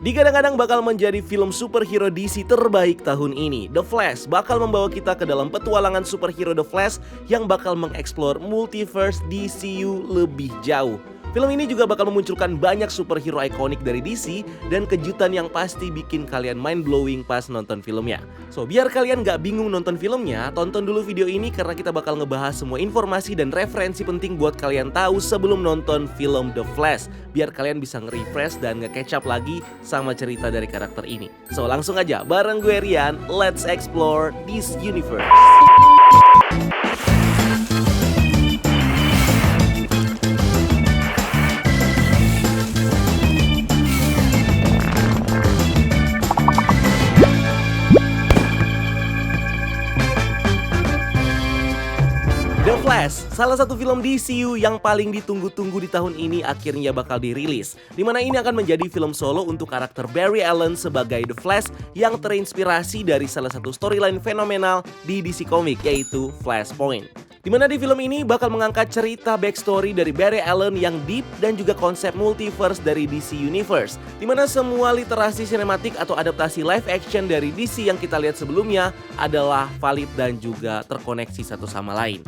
Digadang-gadang bakal menjadi film superhero DC terbaik tahun ini. The Flash bakal membawa kita ke dalam petualangan superhero The Flash yang bakal mengeksplor multiverse DCU lebih jauh. Film ini juga bakal memunculkan banyak superhero ikonik dari DC dan kejutan yang pasti bikin kalian mind-blowing pas nonton filmnya. So, biar kalian gak bingung nonton filmnya, tonton dulu video ini karena kita bakal ngebahas semua informasi dan referensi penting buat kalian tahu sebelum nonton film The Flash. Biar kalian bisa nge-refresh dan nge-catch up lagi sama cerita dari karakter ini. So, langsung aja bareng gue Rian, let's explore this universe. The Flash, salah satu film DCU yang paling ditunggu-tunggu di tahun ini akhirnya bakal dirilis. Dimana ini akan menjadi film solo untuk karakter Barry Allen sebagai The Flash yang terinspirasi dari salah satu storyline fenomenal di DC Comics yaitu Flashpoint. Dimana di film ini bakal mengangkat cerita backstory dari Barry Allen yang deep dan juga konsep multiverse dari DC Universe. Dimana semua literasi sinematik atau adaptasi live action dari DC yang kita lihat sebelumnya adalah valid dan juga terkoneksi satu sama lain.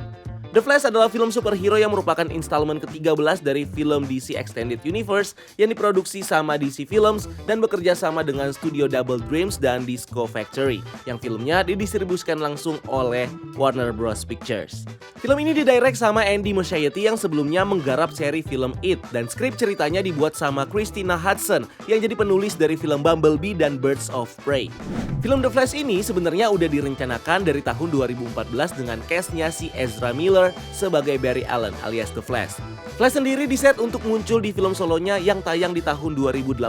The Flash adalah film superhero yang merupakan installment ke-13 dari film DC Extended Universe yang diproduksi sama DC Films dan bekerja sama dengan studio Double Dreams dan Disco Factory, yang filmnya didistribusikan langsung oleh Warner Bros. Pictures. Film ini didirect sama Andy Muschietti yang sebelumnya menggarap seri film It, dan skrip ceritanya dibuat sama Christina Hodson yang jadi penulis dari film Bumblebee dan Birds of Prey. Film The Flash ini sebenarnya udah direncanakan dari tahun 2014 dengan cast-nya si Ezra Miller sebagai Barry Allen alias The Flash. Flash sendiri diset untuk muncul di film solonya yang tayang di tahun 2018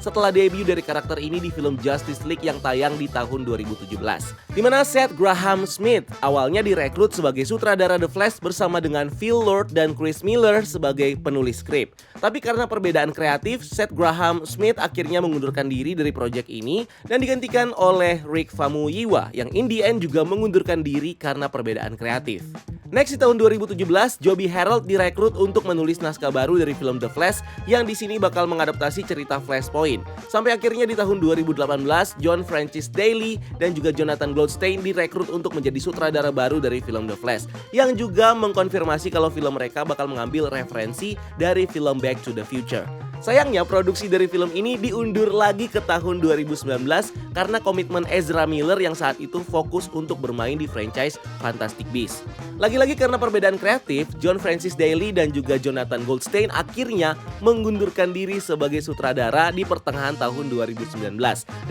setelah debut dari karakter ini di film Justice League yang tayang di tahun 2017. Dimana Seth Graham Smith awalnya direkrut sebagai sutradara The Flash bersama dengan Phil Lord dan Chris Miller sebagai penulis skrip. Tapi karena perbedaan kreatif, Seth Graham Smith akhirnya mengundurkan diri dari proyek ini dan digantikan oleh Rick Famuyiwa yang in the end juga mengundurkan diri karena perbedaan kreatif. Next di tahun 2017, Joby Harold direkrut untuk menulis naskah baru dari film The Flash yang di sini bakal mengadaptasi cerita Flashpoint. Sampai akhirnya di tahun 2018, John Francis Daly dan juga Jonathan Goldstein direkrut untuk menjadi sutradara baru dari film The Flash yang juga mengkonfirmasi kalau film mereka bakal mengambil referensi dari film Back to the Future. Sayangnya produksi dari film ini diundur lagi ke tahun 2019 karena komitmen Ezra Miller yang saat itu fokus untuk bermain di franchise Fantastic Beasts. Lagi-lagi karena perbedaan kreatif, John Francis Daly dan juga Jonathan Goldstein akhirnya mengundurkan diri sebagai sutradara di pertengahan tahun 2019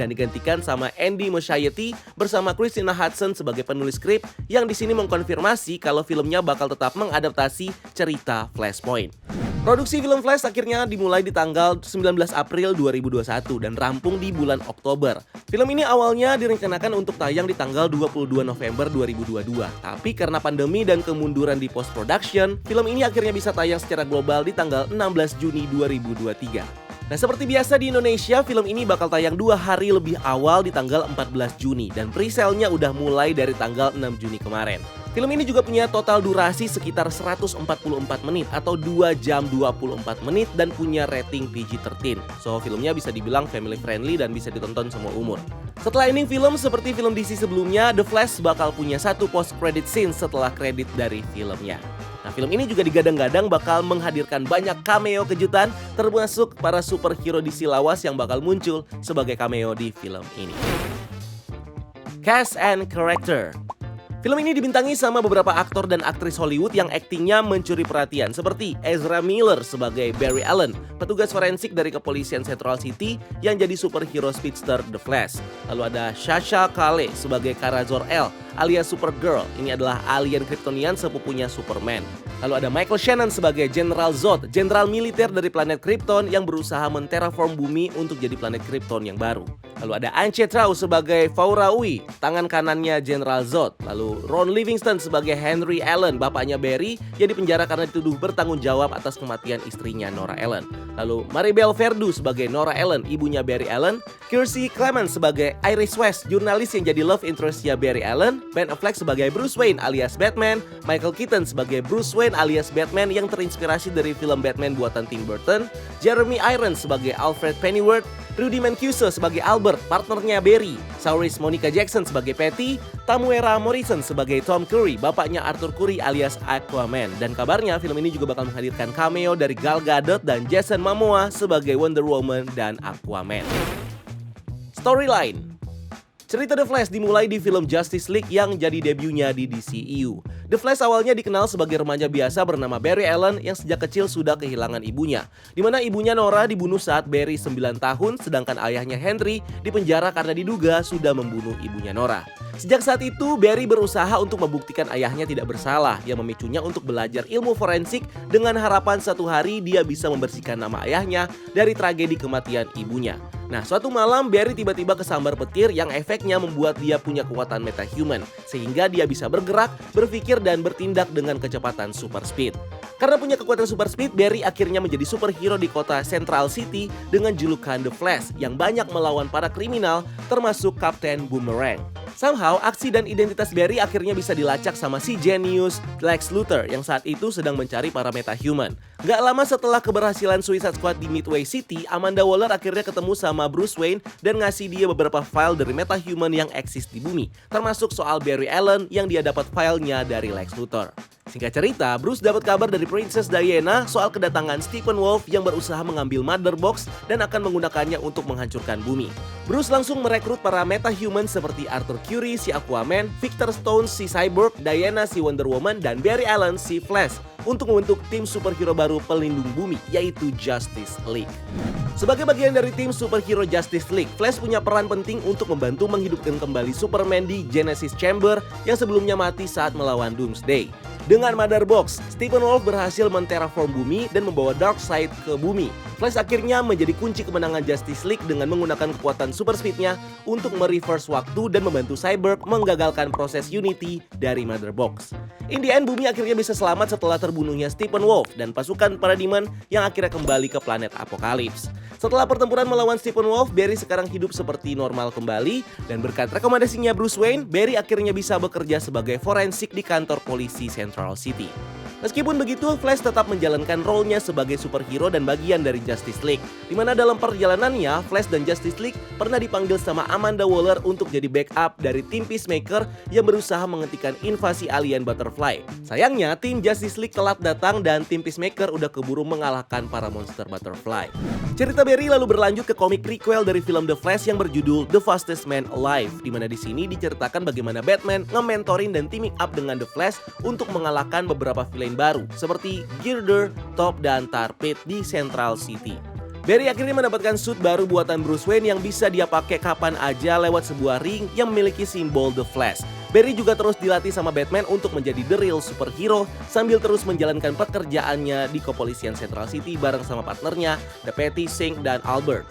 dan digantikan sama Andy Muschietti bersama Christina Hodson sebagai penulis skrip yang di sini mengkonfirmasi kalau filmnya bakal tetap mengadaptasi cerita Flashpoint. Produksi film Flash akhirnya dimulai di tanggal 19 April 2021 dan rampung di bulan Oktober. Film ini awalnya direncanakan untuk tayang di tanggal 22 November 2022. Tapi karena pandemi dan kemunduran di post-production, film ini akhirnya bisa tayang secara global di tanggal 16 Juni 2023. Nah, seperti biasa di Indonesia, film ini bakal tayang 2 hari lebih awal di tanggal 14 Juni dan pre-sale-nya udah mulai dari tanggal 6 Juni kemarin. Film ini juga punya total durasi sekitar 144 menit atau 2 jam 24 menit dan punya rating PG-13. So, filmnya bisa dibilang family friendly dan bisa ditonton semua umur. Setelah ini film seperti film DC sebelumnya, The Flash bakal punya satu post-credit scene setelah kredit dari filmnya. Nah, film ini juga digadang-gadang bakal menghadirkan banyak cameo kejutan termasuk para superhero DC lawas yang bakal muncul sebagai cameo di film ini. Cast and Character. Film ini dibintangi sama beberapa aktor dan aktris Hollywood yang aktingnya mencuri perhatian seperti Ezra Miller sebagai Barry Allen, petugas forensik dari kepolisian Central City yang jadi superhero speedster The Flash. Lalu ada Sasha Calle sebagai Kara Zor-El alias Supergirl, ini adalah alien Kryptonian sepupunya Superman. Lalu ada Michael Shannon sebagai General Zod, jenderal militer dari planet Krypton yang berusaha menterraform bumi untuk jadi planet Krypton yang baru. Lalu ada Anche Trau sebagai Fauraui, tangan kanannya General Zod. Lalu Ron Livingston sebagai Henry Allen, bapaknya Barry, yang dipenjara karena dituduh bertanggung jawab atas kematian istrinya Nora Allen. Lalu Maribel Verdú sebagai Nora Allen, ibunya Barry Allen. Kiersey Clemons sebagai Iris West, jurnalis yang jadi love interestnya Barry Allen. Ben Affleck sebagai Bruce Wayne alias Batman. Michael Keaton sebagai Bruce Wayne alias Batman yang terinspirasi dari film Batman buatan Tim Burton. Jeremy Irons sebagai Alfred Pennyworth. Rudy Mancuso sebagai Albert, partnernya Barry, Saoirse Monica Jackson sebagai Patty, Temuera Morrison sebagai Tom Curry, bapaknya Arthur Curry alias Aquaman. Dan kabarnya film ini juga bakal menghadirkan cameo dari Gal Gadot dan Jason Momoa sebagai Wonder Woman dan Aquaman. Storyline. Cerita The Flash dimulai di film Justice League yang jadi debutnya di DCEU. The Flash awalnya dikenal sebagai remaja biasa bernama Barry Allen yang sejak kecil sudah kehilangan ibunya. Di mana ibunya Nora dibunuh saat Barry 9 tahun, sedangkan ayahnya Henry dipenjara karena diduga sudah membunuh ibunya Nora. Sejak saat itu, Barry berusaha untuk membuktikan ayahnya tidak bersalah, yang memicunya untuk belajar ilmu forensik dengan harapan satu hari dia bisa membersihkan nama ayahnya dari tragedi kematian ibunya. Nah, suatu malam Barry tiba-tiba kesambar petir yang efeknya membuat dia punya kekuatan metahuman, sehingga dia bisa bergerak, berpikir, dan bertindak dengan kecepatan super speed. Karena punya kekuatan super speed, Barry akhirnya menjadi superhero di kota Central City dengan julukan The Flash yang banyak melawan para kriminal termasuk Kapten Boomerang. Somehow, aksi dan identitas Barry akhirnya bisa dilacak sama si jenius Lex Luthor yang saat itu sedang mencari para metahuman. Gak lama setelah keberhasilan Suicide Squad di Midway City, Amanda Waller akhirnya ketemu sama Bruce Wayne dan ngasih dia beberapa file dari metahuman yang eksis di bumi, termasuk soal Barry Allen yang dia dapat filenya dari Lex Luthor. Singkat cerita, Bruce dapat kabar dari Princess Diana soal kedatangan Steppenwolf yang berusaha mengambil Mother Box dan akan menggunakannya untuk menghancurkan bumi. Bruce langsung merekrut para metahuman seperti Arthur Curry si Aquaman, Victor Stone si Cyborg, Diana si Wonder Woman, dan Barry Allen si Flash untuk membentuk tim superhero baru pelindung bumi, yaitu Justice League. Sebagai bagian dari tim superhero Justice League, Flash punya peran penting untuk membantu menghidupkan kembali Superman di Genesis Chamber yang sebelumnya mati saat melawan Doomsday. Dengan Mother Box, Steppenwolf berhasil menterraform bumi dan membawa Darkseid ke bumi. Flash akhirnya menjadi kunci kemenangan Justice League dengan menggunakan kekuatan super speed-nya untuk mereverse waktu dan membantu Cyborg menggagalkan proses Unity dari Mother Box. In the end, bumi akhirnya bisa selamat setelah terbunuhnya Steppenwolf dan pasukan Parademon yang akhirnya kembali ke planet Apokalips. Setelah pertempuran melawan Steppenwolf, Barry sekarang hidup seperti normal kembali dan berkat rekomendasinya Bruce Wayne, Barry akhirnya bisa bekerja sebagai forensik di kantor polisi Central City. Meskipun begitu, Flash tetap menjalankan role-nya sebagai superhero dan bagian dari Justice League, di mana dalam perjalanannya, Flash dan Justice League pernah dipanggil sama Amanda Waller untuk jadi backup dari tim Peacemaker yang berusaha menghentikan invasi alien Butterfly. Sayangnya, tim Justice League telat datang dan tim Peacemaker udah keburu mengalahkan para monster Butterfly. Cerita Barry lalu berlanjut ke komik prequel dari film The Flash yang berjudul The Fastest Man Alive, di mana di sini diceritakan bagaimana Batman nge-mentorin dan teaming up dengan The Flash untuk mengalahkan beberapa villain baru seperti Girder, Top, dan Tar Pit di Central City. Barry akhirnya mendapatkan suit baru buatan Bruce Wayne yang bisa dia pakai kapan aja lewat sebuah ring yang memiliki simbol The Flash. Barry juga terus dilatih sama Batman untuk menjadi the real superhero sambil terus menjalankan pekerjaannya di kepolisian Central City bareng sama partnernya, The Patty, Sink, dan Albert.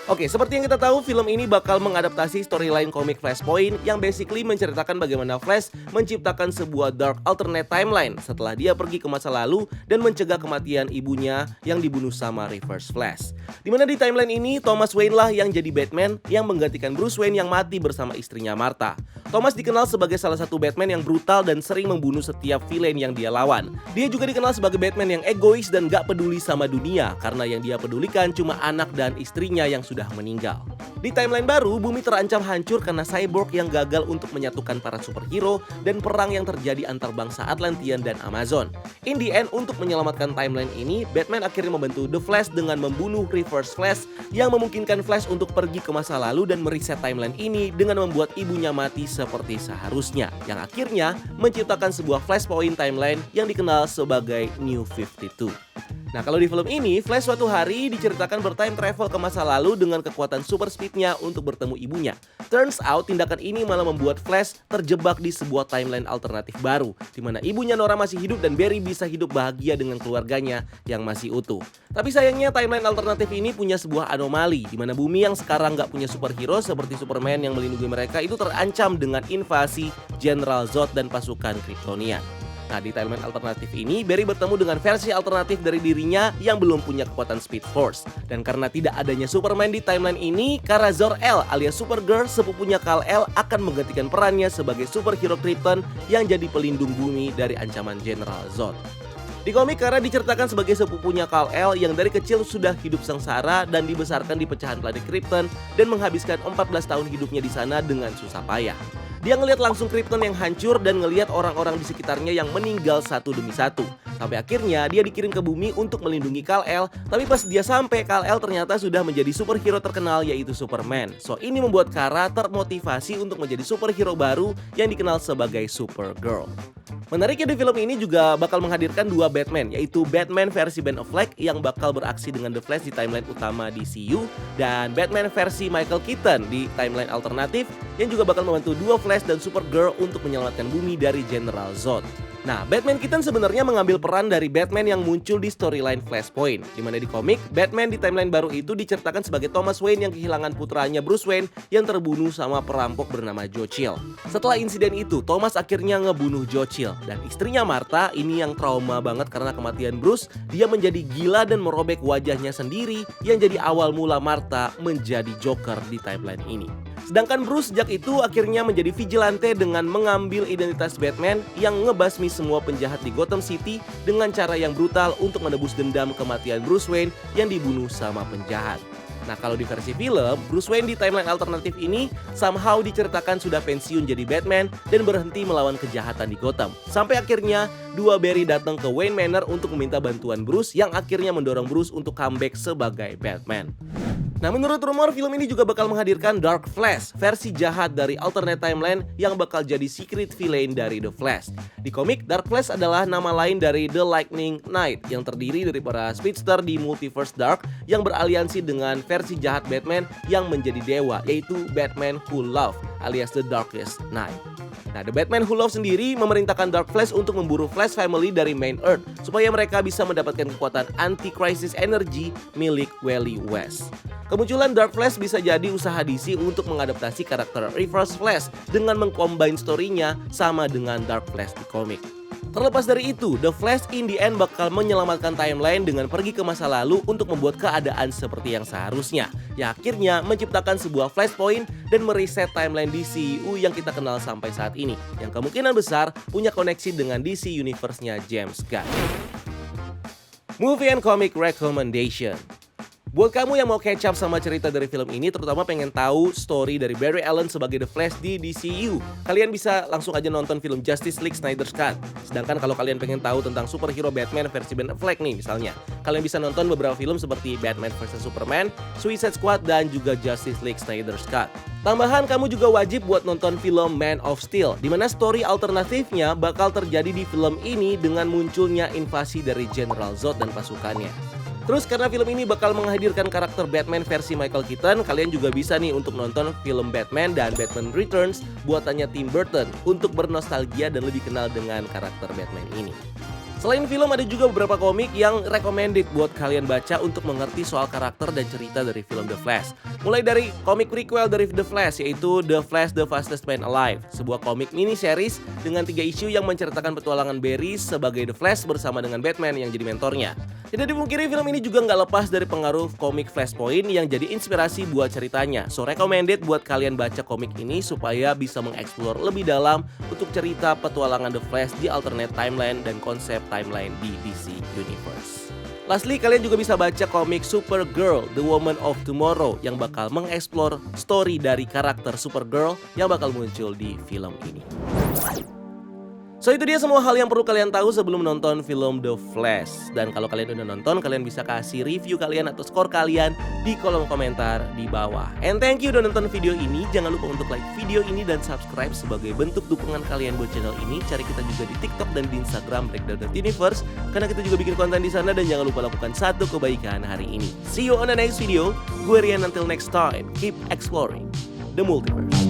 Oke, seperti yang kita tahu, film ini bakal mengadaptasi storyline komik Flashpoint yang basically menceritakan bagaimana Flash menciptakan sebuah dark alternate timeline setelah dia pergi ke masa lalu dan mencegah kematian ibunya yang dibunuh sama Reverse Flash. Dimana di timeline ini, Thomas Wayne lah yang jadi Batman yang menggantikan Bruce Wayne yang mati bersama istrinya Martha. Thomas dikenal sebagai salah satu Batman yang brutal dan sering membunuh setiap villain yang dia lawan. Dia juga dikenal sebagai Batman yang egois dan gak peduli sama dunia, karena yang dia pedulikan cuma anak dan istrinya yang sudah meninggal. Di timeline baru, bumi terancam hancur karena Cyborg yang gagal untuk menyatukan para superhero dan perang yang terjadi antar bangsa Atlantean dan Amazon. In the end, untuk menyelamatkan timeline ini, Batman akhirnya membantu The Flash dengan membunuh Reverse Flash yang memungkinkan Flash untuk pergi ke masa lalu dan mereset timeline ini dengan membuat ibunya mati seperti seharusnya, yang akhirnya menciptakan sebuah Flashpoint timeline yang dikenal sebagai New 52. Nah, kalau di film ini, Flash suatu hari diceritakan bertime travel ke masa lalu dengan kekuatan super speed-nya untuk bertemu ibunya. Turns out, tindakan ini malah membuat Flash terjebak di sebuah timeline alternatif baru, di mana ibunya Nora masih hidup dan Barry bisa hidup bahagia dengan keluarganya yang masih utuh. Tapi sayangnya, timeline alternatif ini punya sebuah anomali, di mana bumi yang sekarang nggak punya superhero seperti Superman yang melindungi mereka itu terancam dengan invasi General Zod dan pasukan Kryptonian. Nah, di timeline alternatif ini, Barry bertemu dengan versi alternatif dari dirinya yang belum punya kekuatan Speed Force. Dan karena tidak adanya Superman di timeline ini, Kara Zor-El alias Supergirl, sepupunya Kal-El, akan menggantikan perannya sebagai superhero Krypton yang jadi pelindung bumi dari ancaman General Zod. Di komik, Kara diceritakan sebagai sepupunya Kal-El yang dari kecil sudah hidup sengsara dan dibesarkan di pecahan planet Krypton dan menghabiskan 14 tahun hidupnya di sana dengan susah payah. Dia ngelihat langsung Krypton yang hancur dan ngelihat orang-orang di sekitarnya yang meninggal satu demi satu. Sampai akhirnya dia dikirim ke bumi untuk melindungi Kal-El, tapi pas dia sampai, Kal-El ternyata sudah menjadi superhero terkenal yaitu Superman. So ini membuat Kara termotivasi untuk menjadi superhero baru yang dikenal sebagai Supergirl. Menariknya di film ini juga bakal menghadirkan dua Batman, yaitu Batman versi Ben Affleck yang bakal beraksi dengan The Flash di timeline utama DCU, dan Batman versi Michael Keaton di timeline alternatif yang juga bakal membantu dua Flash dan Supergirl untuk menyelamatkan bumi dari General Zod. Nah, Batman Keaton sebenarnya mengambil peran dari Batman yang muncul di storyline Flashpoint, di mana di komik, Batman di timeline baru itu diceritakan sebagai Thomas Wayne yang kehilangan putranya Bruce Wayne yang terbunuh sama perampok bernama Joe Chill. Setelah insiden itu, Thomas akhirnya ngebunuh Joe Chill, dan istrinya Martha ini yang trauma banget karena kematian Bruce, dia menjadi gila dan merobek wajahnya sendiri yang jadi awal mula Martha menjadi Joker di timeline ini. Sedangkan Bruce sejak itu akhirnya menjadi vigilante dengan mengambil identitas Batman yang ngebasmi semua penjahat di Gotham City dengan cara yang brutal untuk menebus dendam kematian Bruce Wayne yang dibunuh sama penjahat. Nah, kalau di versi film, Bruce Wayne di timeline alternatif ini somehow diceritakan sudah pensiun jadi Batman dan berhenti melawan kejahatan di Gotham. Sampai akhirnya dua Barry datang ke Wayne Manor untuk meminta bantuan Bruce yang akhirnya mendorong Bruce untuk comeback sebagai Batman. Nah, menurut rumor film ini juga bakal menghadirkan Dark Flash, versi jahat dari alternate timeline yang bakal jadi secret villain dari The Flash. Di komik, Dark Flash adalah nama lain dari The Lightning Knight yang terdiri dari para speedster di Multiverse Dark yang beraliansi dengan versi jahat Batman yang menjadi dewa, yaitu Batman Who Love alias The Darkest Knight. Nah, The Batman Who Love sendiri memerintahkan Dark Flash untuk memburu Flash Family dari main Earth supaya mereka bisa mendapatkan kekuatan anti-crisis energy milik Wally West. Kemunculan Dark Flash bisa jadi usaha DC untuk mengadaptasi karakter Reverse Flash dengan mengcombine story-nya sama dengan Dark Flash di komik. Terlepas dari itu, The Flash in the end bakal menyelamatkan timeline dengan pergi ke masa lalu untuk membuat keadaan seperti yang seharusnya, yang akhirnya menciptakan sebuah Flashpoint dan mereset timeline DCU yang kita kenal sampai saat ini, yang kemungkinan besar punya koneksi dengan DC Universe-nya James Gunn. Movie and Comic Recommendation. Buat kamu yang mau catch up sama cerita dari film ini, terutama pengen tahu story dari Barry Allen sebagai The Flash di DCU, kalian bisa langsung aja nonton film Justice League Snyder's Cut. Sedangkan kalau kalian pengen tahu tentang superhero Batman versi Ben Affleck nih misalnya, kalian bisa nonton beberapa film seperti Batman vs Superman, Suicide Squad, dan juga Justice League Snyder's Cut. Tambahan, kamu juga wajib buat nonton film Man of Steel, di mana story alternatifnya bakal terjadi di film ini dengan munculnya invasi dari General Zod dan pasukannya. Terus karena film ini bakal menghadirkan karakter Batman versi Michael Keaton, kalian juga bisa nih untuk nonton film Batman dan Batman Returns buatannya Tim Burton untuk bernostalgia dan lebih kenal dengan karakter Batman ini. Selain film, ada juga beberapa komik yang recommended buat kalian baca untuk mengerti soal karakter dan cerita dari film The Flash. Mulai dari komik prequel dari The Flash, yaitu The Flash The Fastest Man Alive, sebuah komik mini series dengan 3 isu yang menceritakan petualangan Barry sebagai The Flash bersama dengan Batman yang jadi mentornya. Tidak dipungkiri, film ini juga nggak lepas dari pengaruh komik Flashpoint yang jadi inspirasi buat ceritanya. So recommended buat kalian baca komik ini supaya bisa mengeksplor lebih dalam untuk cerita petualangan The Flash di alternate timeline dan konsep timeline di DC Universe. Lastly, kalian juga bisa baca komik Supergirl, The Woman of Tomorrow yang bakal mengeksplor story dari karakter Supergirl yang bakal muncul di film ini. So itu dia semua hal yang perlu kalian tahu sebelum nonton film The Flash. Dan kalau kalian udah nonton, kalian bisa kasih review kalian atau skor kalian di kolom komentar di bawah. And thank you udah nonton video ini. Jangan lupa untuk like video ini dan subscribe sebagai bentuk dukungan kalian buat channel ini. Cari kita juga di TikTok dan di Instagram Breakdown.Universe, karena kita juga bikin konten di sana. Dan jangan lupa lakukan satu kebaikan hari ini. See you on the next video. Gue Rian, until next time, keep exploring the multiverse.